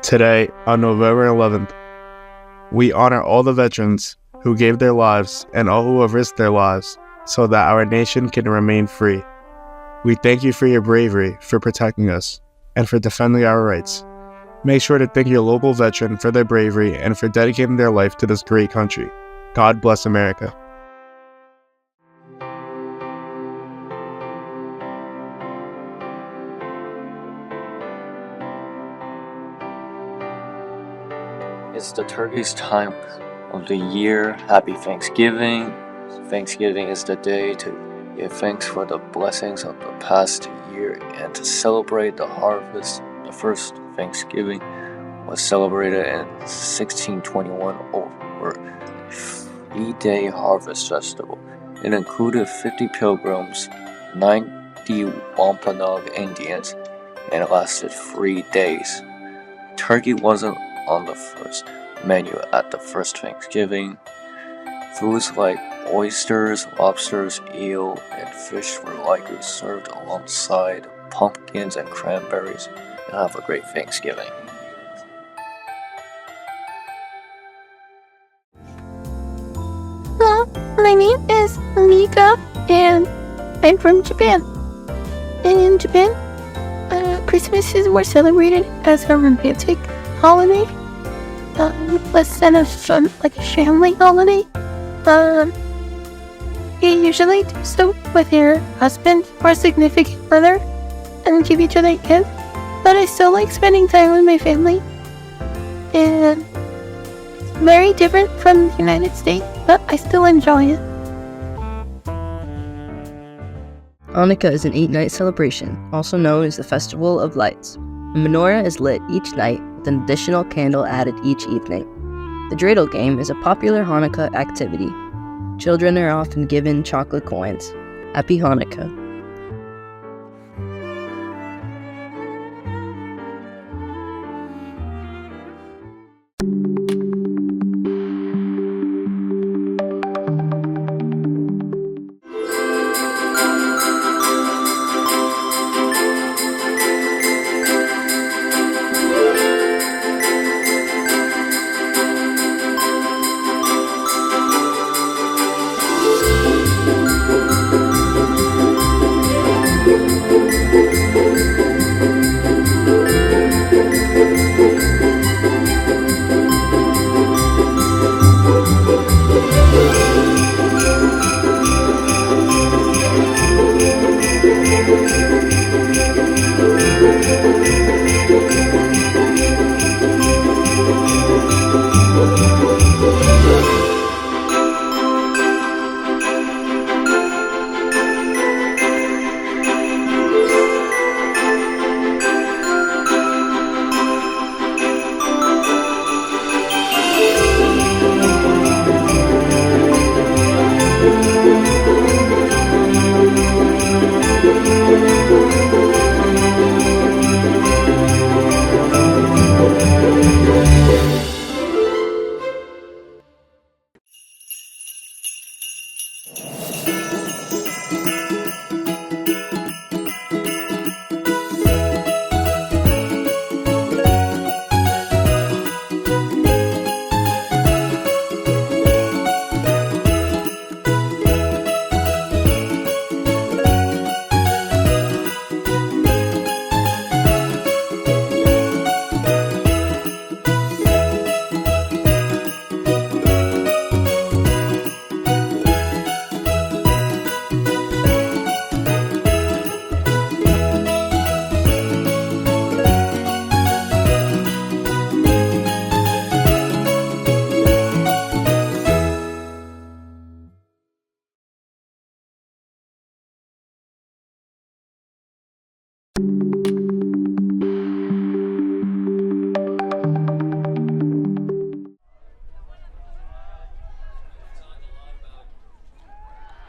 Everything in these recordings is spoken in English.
Today, on November 11th, we honor all the veterans who gave their lives and all who have risked their lives so that our nation can remain free. We thank you for your bravery, for protecting us, and for defending our rights. Make sure to thank your local veteran for their bravery and for dedicating their life to this great country. God bless America. It's the turkey's time of the year. Happy Thanksgiving. Thanksgiving is the day to give thanks for the blessings of the past year and to celebrate the harvest. The first Thanksgiving was celebrated in 1621 over a 3-day harvest festival. It included 50 pilgrims, 90 Wampanoag Indians, and it lasted 3 days. Turkey wasn't on the first menu at the first Thanksgiving. Foods like oysters, lobsters, eel, and fish were likely served alongside pumpkins and cranberries. And have a great Thanksgiving. Hello, my name is Mika, and I'm from Japan. And in Japan, Christmas is celebrated as a romantic holiday, less than a family holiday. You usually do so with your husband or significant other and give each other gifts, but I still like spending time with my family. And it's very different from the United States, but I still enjoy it. Hanukkah is an 8-night celebration, also known as the Festival of Lights. A menorah is lit each night with an additional candle added each evening. The dreidel game is a popular Hanukkah activity. Children are often given chocolate coins. Happy Hanukkah.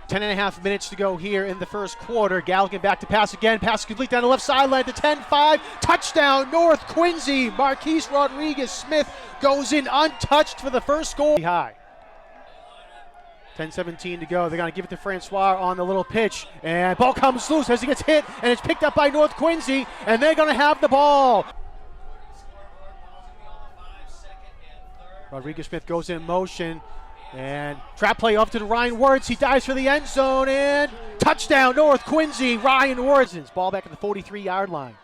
Ten and a half minutes to go here in the first quarter. Galligan back to pass again. Pass complete down the left sideline to 10-5. Touchdown, North Quincy. Marquise Rodriguez-Smith goes in untouched for the first goal. High. 10-17 to go. They're going to give it to Francois on the little pitch. And ball comes loose as he gets hit. And it's picked up by North Quincy. And they're going to have the ball. Rodriguez-Smith goes in motion. And trap play off to the Ryan Wirtz. He dives for the end zone and touchdown North Quincy. Ryan Wirtz. Ball back at the 43-yard line.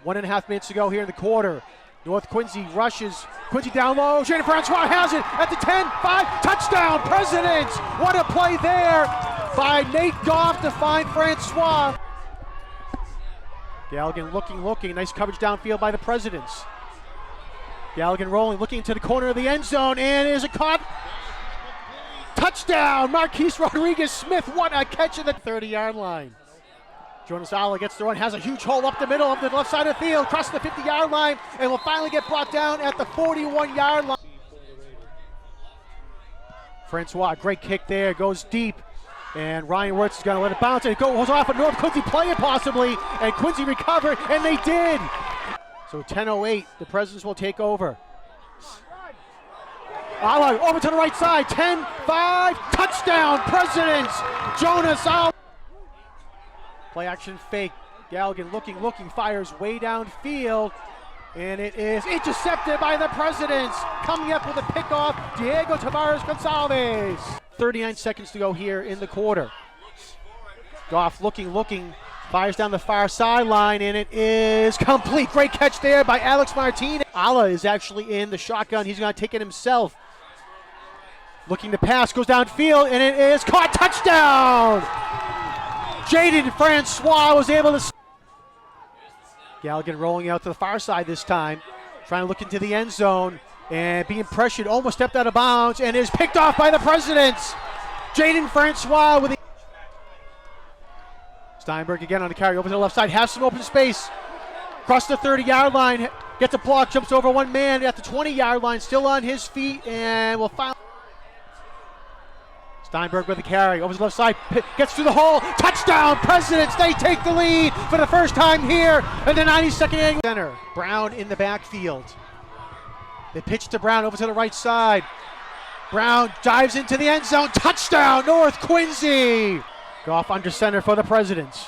1.5 minutes to go here in the quarter. North Quincy rushes. Quincy down low. Jaden Francois has it at the 10, 5. Touchdown Presidents. What a play there by Nate Goff to find Francois. Galligan looking. Nice coverage downfield by the Presidents. Galligan rolling, looking into the corner of the end zone, and is it caught? Touchdown, Marquise Rodriguez-Smith. What a catch at the 30-yard line. Jonas Alla gets the run, has a huge hole up the middle of the left side of the field, crosses the 50-yard line, and will finally get brought down at the 41-yard line. Francois, great kick there, goes deep, and Ryan Wirtz is going to let it bounce, and it goes off, but North Quincy play it possibly, and Quincy recovered, and they did. So 10:08, the Presidents will take over. Alla over to the right side, 10-5, touchdown Presidents, Jonas Alla. Play action fake, Galligan looking, fires way downfield, and it is intercepted by the Presidents. Coming up with a pickoff, Diego Tavares Gonzalez. 39 seconds to go here in the quarter. Goff looking, fires down the far sideline, and it is complete. Great catch there by Alex Martinez. Alla is actually in the shotgun. He's going to take it himself. Looking to pass, goes downfield, and it is caught. Touchdown! Jaden Francois was able to. Galligan rolling out to the far side this time, trying to look into the end zone, and being pressured, almost stepped out of bounds, and is picked off by the Presidents. Jaden Francois with the. Steinberg again on the carry, over to the left side, has some open space. Across the 30-yard line, gets a block, jumps over one man at the 20-yard line, still on his feet, and will finally. Steinberg with the carry, over to the left side, gets through the hole, touchdown Presidents, they take the lead for the first time here in the 92nd annual center. Brown in the backfield. They pitch to Brown over to the right side. Brown dives into the end zone, touchdown North Quincy. Goff under center for the Presidents.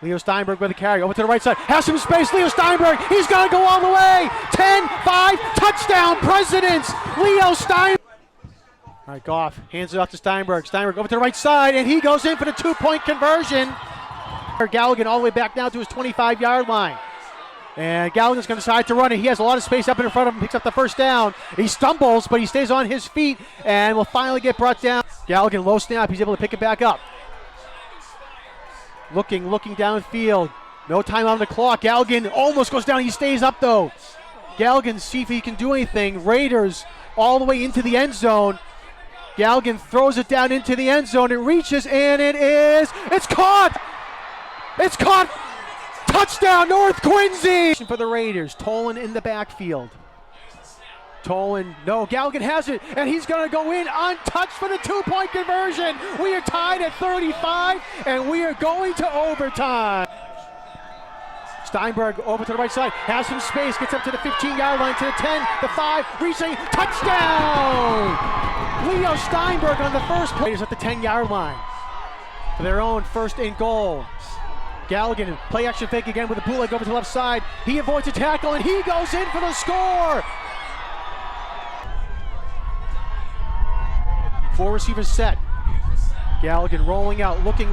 Leo Steinberg with the carry, over to the right side, has some space, Leo Steinberg, he's gonna go all the way, 10-5, touchdown Presidents, Leo Steinberg. All right, Goff hands it off to Steinberg. Steinberg over to the right side, and he goes in for the 2-point conversion. Galligan all the way back down to his 25-yard line. And Galligan's going to decide to run it. He has a lot of space up in front of him, picks up the first down. He stumbles, but he stays on his feet and will finally get brought down. Galligan, low snap, he's able to pick it back up. Looking downfield. No time on the clock. Galligan almost goes down. He stays up, though. Galligan, see if he can do anything. Raiders all the way into the end zone. Galligan throws it down into the end zone. It reaches, and it's caught! It's caught! Touchdown, North Quincy! For the Raiders, Tolan in the backfield. Tolan, no, Galligan has it, and he's gonna go in untouched for the 2-point conversion. We are tied at 35, and we are going to overtime. Steinberg over to the right side, has some space, gets up to the 15-yard line, to the 10, the 5, reaching, touchdown! Leo Steinberg on the first play is at the 10-yard line for their own first and goal. Galligan, play action fake again with a bootleg over to the left side. He avoids a tackle, and he goes in for the score! 4 receivers set. Galligan rolling out, looking.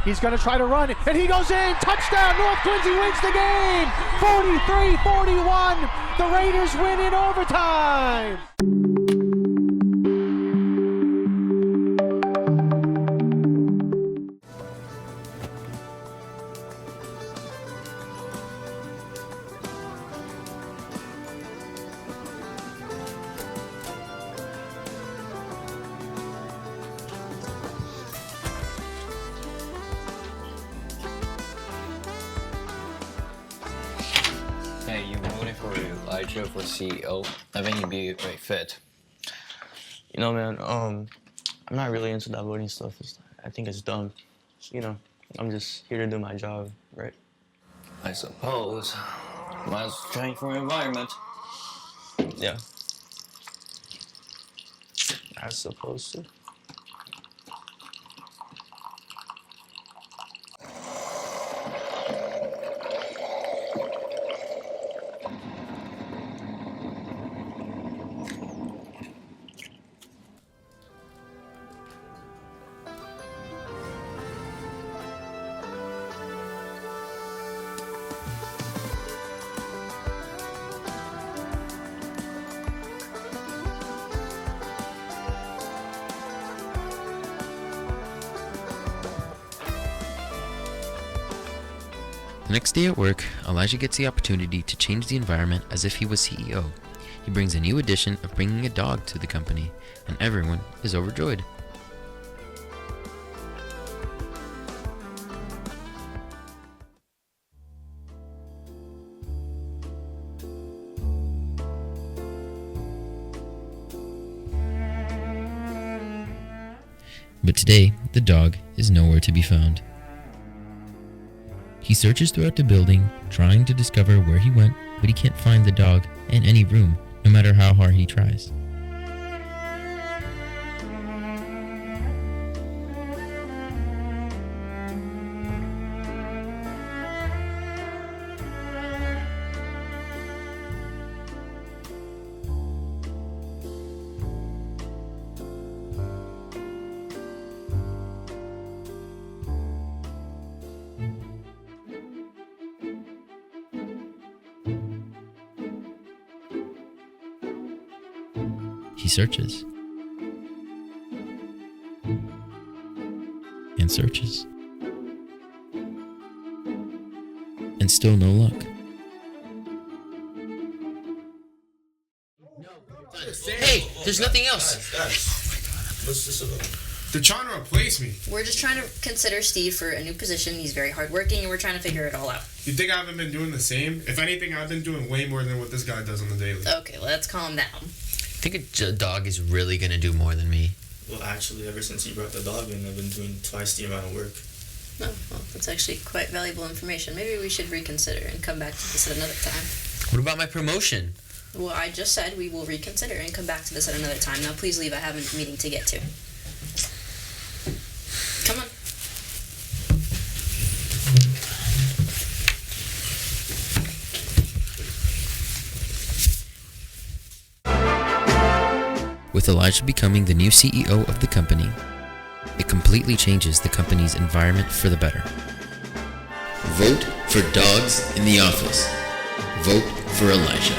He's going to try to run, and he goes in. Touchdown! North Quincy wins the game! 43-41. The Raiders win in overtime. Hey, you've been waiting for Elijah for CEO. I think he'd be a great fit. You know, man, I'm not really into that voting stuff. I think it's dumb. You know, I'm just here to do my job, right? I suppose. Might as well change for environment. Yeah. I suppose to. The next day at work, Elijah gets the opportunity to change the environment as if he was CEO. He brings a new addition of bringing a dog to the company, and everyone is overjoyed. But today, the dog is nowhere to be found. He searches throughout the building, trying to discover where he went, but he can't find the dog in any room, no matter how hard he tries. He searches and searches, and still no luck. Hey, there's nothing else. What's this about? They're trying to replace me. We're just trying to consider Steve for a new position. He's very hardworking, and we're trying to figure it all out. You think I haven't been doing the same? If anything, I've been doing way more than what this guy does on the daily. Okay, let's calm down. I think a dog is really gonna do more than me. Well, actually, ever since you brought the dog in, I've been doing twice the amount of work. Oh, well, that's actually quite valuable information. Maybe we should reconsider and come back to this at another time. What about my promotion? Well, I just said we will reconsider and come back to this at another time. Now, please leave. I have a meeting to get to. Come on. With Elijah becoming the new CEO of the company, it completely changes the company's environment for the better. Vote for dogs in the office. Vote for Elijah.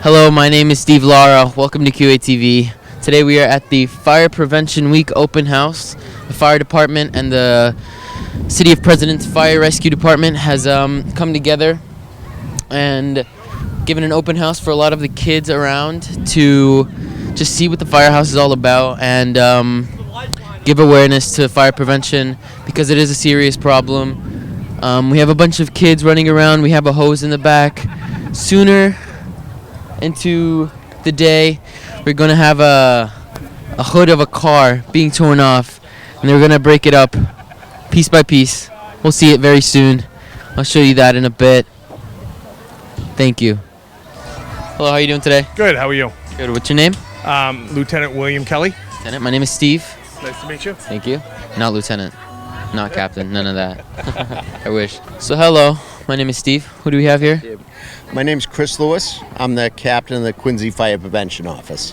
Hello, my name is Steve Lara. Welcome to QATV. Today we are at the Fire Prevention Week open house. The fire department and the City of President's Fire Rescue Department has come together and given an open house for a lot of the kids around to just see what the firehouse is all about and give awareness to fire prevention because it is a serious problem. We have a bunch of kids running around. We have a hose in the back. Sooner into the day, we're going to have a hood of a car being torn off, and they're going to break it up piece by piece. We'll see it very soon. I'll show you that in a bit. Thank you. Hello, how are you doing today? Good, how are you? Good. What's your name? Lieutenant William Kelly. Lieutenant, my name is Steve. Nice to meet you. Thank you. Not lieutenant. Not captain. None of that. I wish. So hello, my name is Steve. Who do we have here? My name's Chris Lewis. I'm the captain of the Quincy Fire Prevention Office.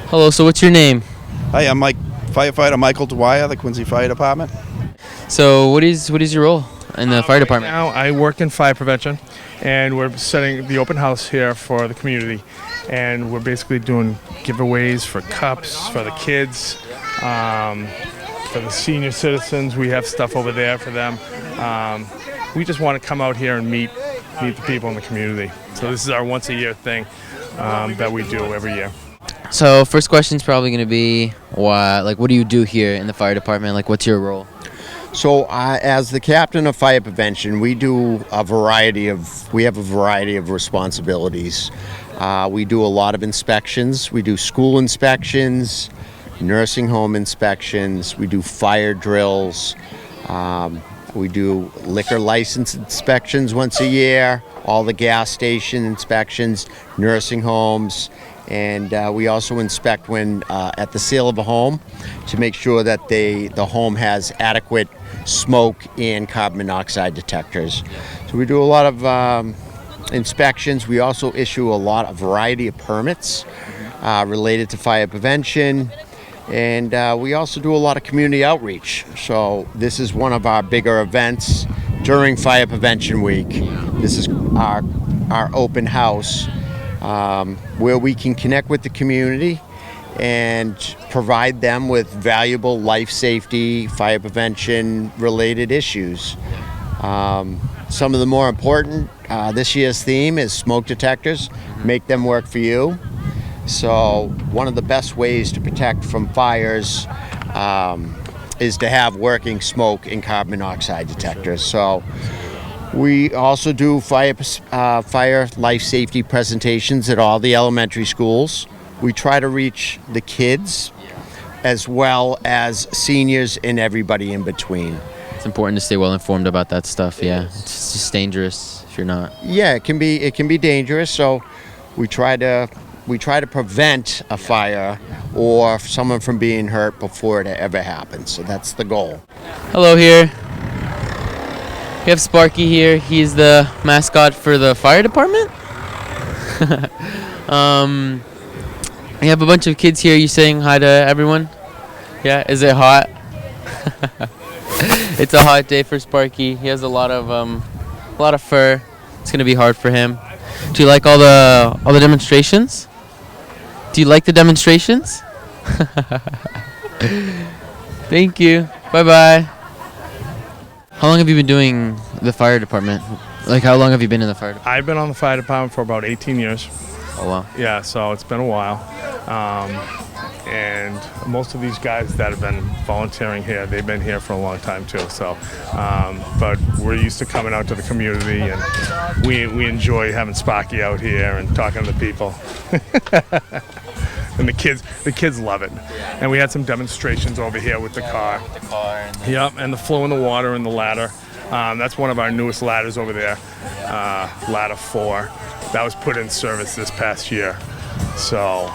Hello, so what's your name? Hi, I'm Firefighter Michael Dwyer, the Quincy Fire Department. So what is your role in the fire department? Right now I work in fire prevention, and we're setting the open house here for the community. And we're basically doing giveaways for cups, for the kids, for the senior citizens. We have stuff over there for them. We just want to come out here and meet the people in the community. So this is our once a year thing that we do every year. So first question is probably going to be, what do you do here in the fire department? Like, what's your role? So as the captain of fire prevention, we have a variety of responsibilities. We do a lot of inspections. We do school inspections, nursing home inspections. We do fire drills. We do liquor license inspections once a year, all the gas station inspections, nursing homes, and we also inspect when at the sale of a home to make sure that the home has adequate smoke and carbon monoxide detectors. So we do a lot of inspections. We also issue a variety of permits related to fire prevention. And we also do a lot of community outreach. So this is one of our bigger events during Fire Prevention Week. This is our our open house where we can connect with the community and provide them with valuable life safety, fire prevention related issues. Some of the more important, this year's theme is smoke detectors, make them work for you. So one of the best ways to protect from fires is to have working smoke and carbon monoxide detectors. So we also do fire life safety presentations at all the elementary schools. We try to reach the kids as well as seniors and everybody in between. It's important to stay well informed about that stuff. Yeah, it's just dangerous if you're not. Yeah, it can be dangerous. So we try to prevent a fire or someone from being hurt before it ever happens. So that's the goal. Hello here. We have Sparky here. He's the mascot for the fire department. We have a bunch of kids here. You saying hi to everyone? Yeah, is it hot? It's a hot day for Sparky. He has a lot of fur. It's gonna be hard for him. Do you like all the demonstrations? Do you like the demonstrations? Thank you. Bye bye. How long have you been doing the fire department? Like, how long have you been in the fire department? I've been on the fire department for about 18 years. Oh wow. Yeah, so it's been a while. And most of these guys that have been volunteering here, they've been here for a long time too. So, but we're used to coming out to the community, and we enjoy having Sparky out here and talking to the people. And the kids love it. And we had some demonstrations over here with the car. Yep, and the flow in the water and the ladder. That's one of our newest ladders over there, ladder 4. That was put in service this past year. So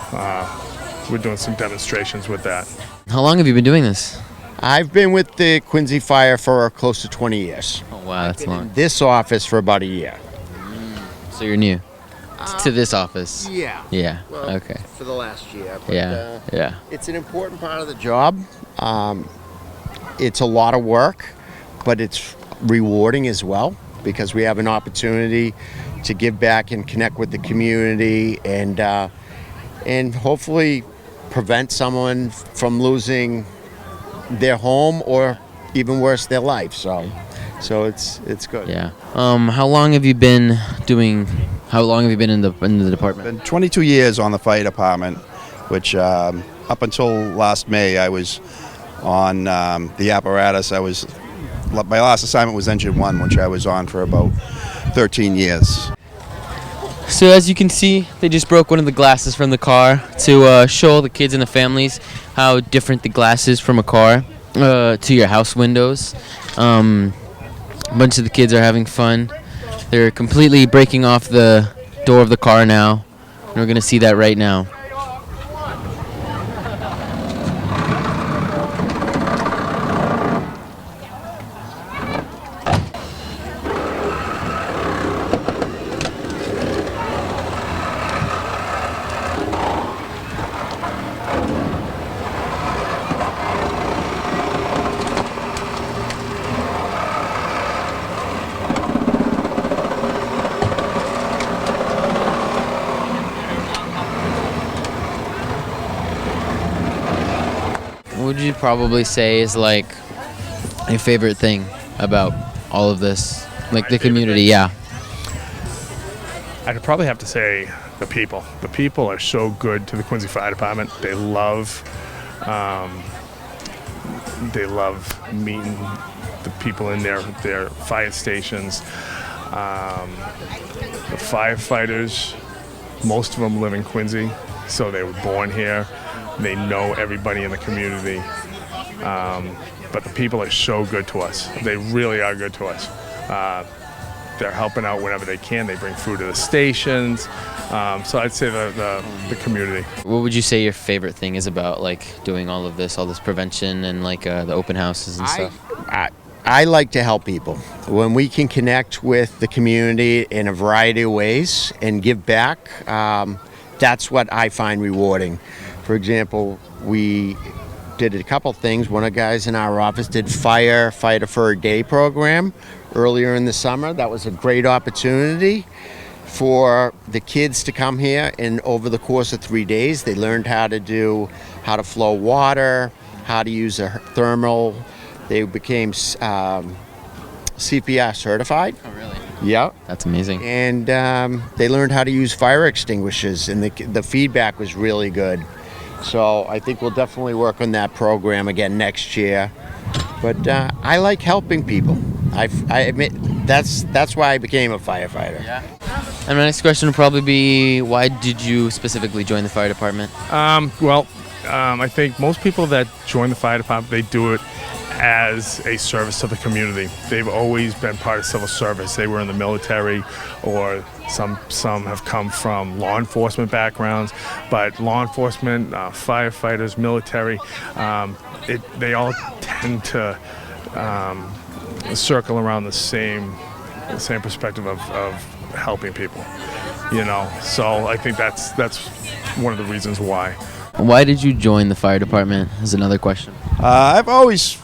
we're doing some demonstrations with that. How long have you been doing this? I've been with the Quincy Fire for close to 20 years. Oh wow, that's long. In this office for about a year. So you're new to this office? Yeah. Yeah. Well, okay. For the last year. But, Yeah. It's an important part of the job. It's a lot of work, but it's rewarding as well because we have an opportunity to give back and connect with the community and hopefully prevent someone from losing their home or even worse, their life. So it's good. Yeah. How long have you been in the department? Been 22 years on the fire department, which up until last May I was on the apparatus. My last assignment was Engine 1, which I was on for about 13 years. So as you can see, they just broke one of the glasses from the car to show all the kids and the families how different the glass is from a car to your house windows. A bunch of the kids are having fun. They're completely breaking off the door of the car now. And we're going to see that right now. What would you probably say is like your favorite thing about all of this? Like the community, yeah. I'd probably have to say the people. The people are so good to the Quincy Fire Department. They love meeting the people in their fire stations. The firefighters, most of them live in Quincy, so they were born here. They know everybody in the community. But the people are so good to us. They really are good to us. They're helping out whenever they can. They bring food to the stations. So I'd say the community. What would you say your favorite thing is about like doing all this prevention and like the open houses and stuff? I like to help people. When we can connect with the community in a variety of ways and give back, that's what I find rewarding. For example, we did a couple things. One of the guys in our office did Firefighter for a Day program earlier in the summer. That was a great opportunity for the kids to come here, and over the course of 3 days they learned how to flow water, how to use a thermal. They became CPR certified. Oh, really? Yeah. That's amazing. And they learned how to use fire extinguishers, and the feedback was really good. So I think we'll definitely work on that program again next year. But I like helping people. I admit that's why I became a firefighter. Yeah. And my next question would probably be, why did you specifically join the fire department? I think most people that join the fire department, they do it as a service to the community. They've always been part of civil service. They were in the military, or some have come from law enforcement backgrounds. But law enforcement, firefighters, military, they all tend to circle around the same perspective of helping people. So I think that's one of the reasons why. Why did you join the fire department? Is another question. I've always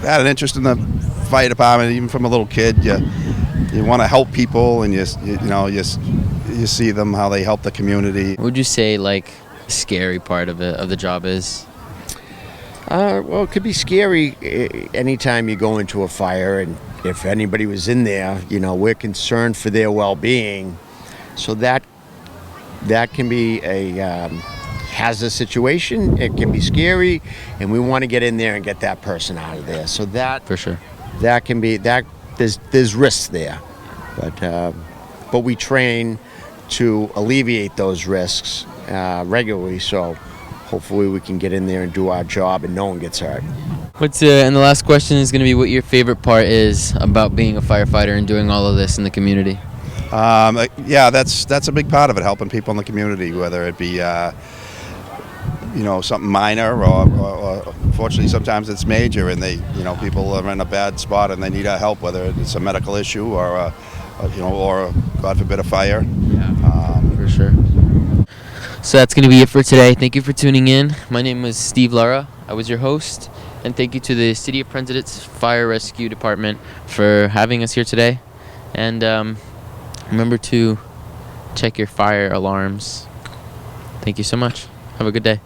had an interest in the fire department, even from a little kid. You want to help people, and you see them, how they help the community. What would you say, like, the scary part of the job is? Well, it could be scary anytime you go into a fire, and if anybody was in there, we're concerned for their well-being. So that can be a hazardous situation. It can be scary, and we want to get in there and get that person out of there. So that, for sure, that can be that. There's risks there, but we train to alleviate those risks regularly. So hopefully we can get in there and do our job, and no one gets hurt. And the last question is going to be what your favorite part is about being a firefighter and doing all of this in the community. Yeah, that's a big part of it, helping people in the community, whether it be something minor, or unfortunately sometimes it's major, and people are in a bad spot and they need our help, whether it's a medical issue or God forbid a fire. Yeah, for sure. So that's going to be it for today. Thank you for tuning in. My name is Steve Lara. I was your host, and thank you to the City of President's Fire Rescue Department for having us here today. And remember to check your fire alarms. Thank you so much. Have a good day.